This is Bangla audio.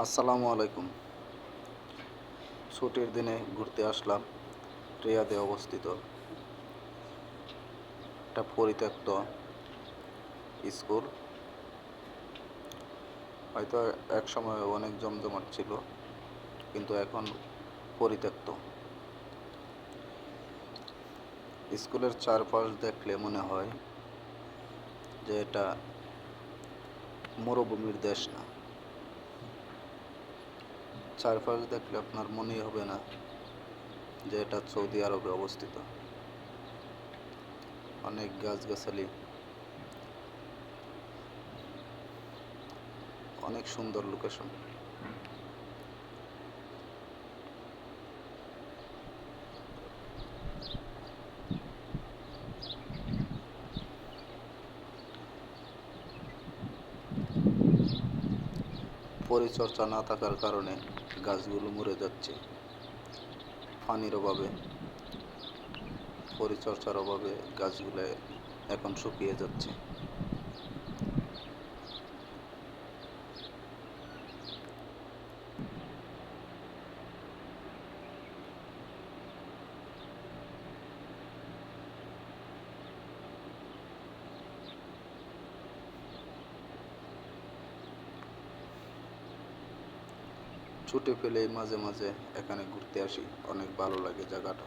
আসসালামু আলাইকুম। ছুটির দিনে ঘুরতে আসলাম রিয়াদে অবস্থিত একটা পরিত্যক্ত স্কুল। হয়তো এক সময় অনেক জমজমাট ছিল, কিন্তু এখন পরিত্যক্ত। স্কুলের চারপাশ দেখলে মনে হয় যে এটা মরুভূমির দেশ না। চারপাশ দেখলে আপনার মনেই হবে না যে এটা সৌদি আরবে অবস্থিত। অনেক গাছগাছালি, অনেক সুন্দর লোকেশন। পরিচর্যা না থাকার কারণে গাছগুলো মরে যাচ্ছে। পানির অভাবে, পরিচর্যার অভাবে গাছগুলো এখন শুকিয়ে যাচ্ছে। ছুটি পেলেই মাঝে মাঝে এখানে ঘুরতে আসি, অনেক ভালো লাগে জায়গাটা।